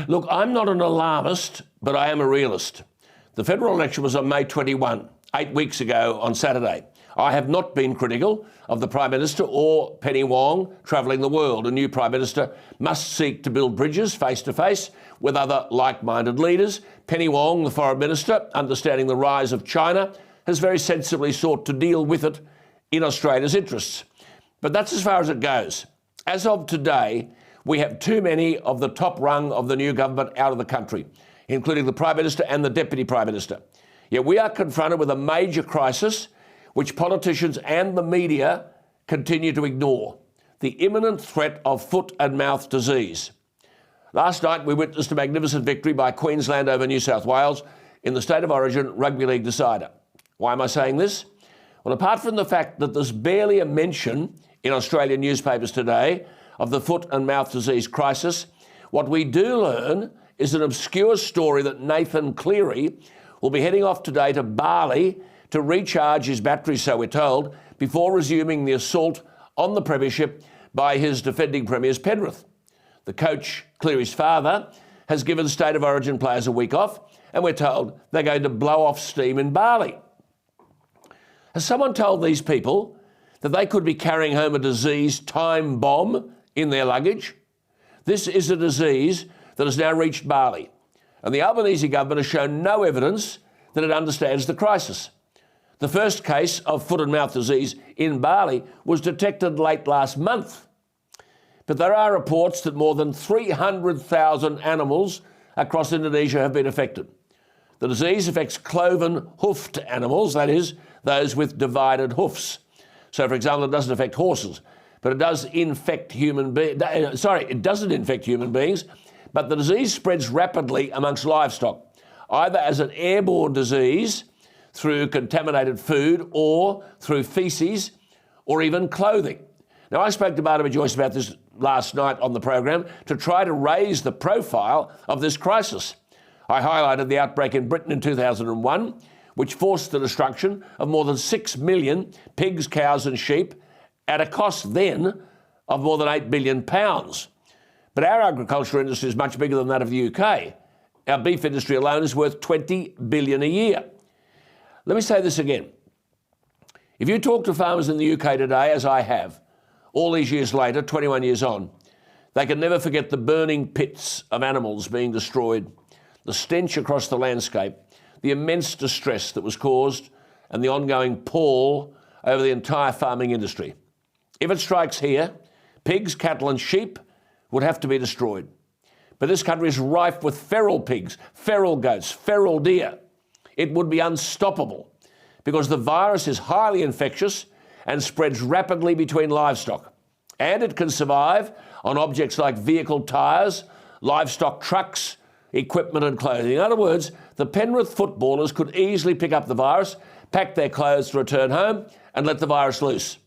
Look, I'm not an alarmist, but I am a realist. The federal election was on May 21, 8 weeks ago on Saturday. I have not been critical of the Prime Minister or Penny Wong travelling the world. A new Prime Minister must seek to build bridges face-to-face with other like-minded leaders. Penny Wong, the Foreign Minister, understanding the rise of China, has very sensibly sought to deal with it in Australia's interests. But that's as far as it goes. As of today, we have too many of the top rung of the new government out of the country, including the Prime Minister and the Deputy Prime Minister. Yet we are confronted with a major crisis which politicians and the media continue to ignore: the imminent threat of foot and mouth disease. Last night we witnessed a magnificent victory by Queensland over New South Wales in the State of Origin Rugby League decider. Why am I saying this? Well, apart from the fact that there's barely a mention in Australian newspapers today of the foot and mouth disease crisis, what we do learn is an obscure story that Nathan Cleary will be heading off today to Bali to recharge his batteries, so we're told, before resuming the assault on the premiership by his defending premiers Penrith. The coach, Cleary's father, has given State of Origin players a week off, and we're told they're going to blow off steam in Bali. Has someone told these people that they could be carrying home a disease time bomb in their luggage? This is a disease that has now reached Bali, and the Albanese Government has shown no evidence that it understands the crisis. The first case of foot and mouth disease in Bali was detected late last month. But there are reports that more than 300,000 animals across Indonesia have been affected. The disease affects cloven-hoofed animals, that is, those with divided hoofs. So, for example, it doesn't affect horses, but it does infect human beings. It doesn't infect human beings, but the disease spreads rapidly amongst livestock, either as an airborne disease through contaminated food or through faeces or even clothing. Now, I spoke to Barnaby Joyce about this last night on the program to try to raise the profile of this crisis. I highlighted the outbreak in Britain in 2001, which forced the destruction of more than 6 million pigs, cows and sheep at a cost then of more than £8 billion. But our agriculture industry is much bigger than that of the UK. Our beef industry alone is worth $20 billion a year. Let me say this again. If you talk to farmers in the UK today, as I have, all these years later, 21 years on, they can never forget the burning pits of animals being destroyed, the stench across the landscape, the immense distress that was caused, and the ongoing pall over the entire farming industry. If it strikes here, pigs, cattle and sheep would have to be destroyed. But this country is rife with feral pigs, feral goats, feral deer. It would be unstoppable because the virus is highly infectious and spreads rapidly between livestock. And it can survive on objects like vehicle tyres, livestock trucks, equipment and clothing. In other words, the Penrith footballers could easily pick up the virus, pack their clothes to return home and let the virus loose.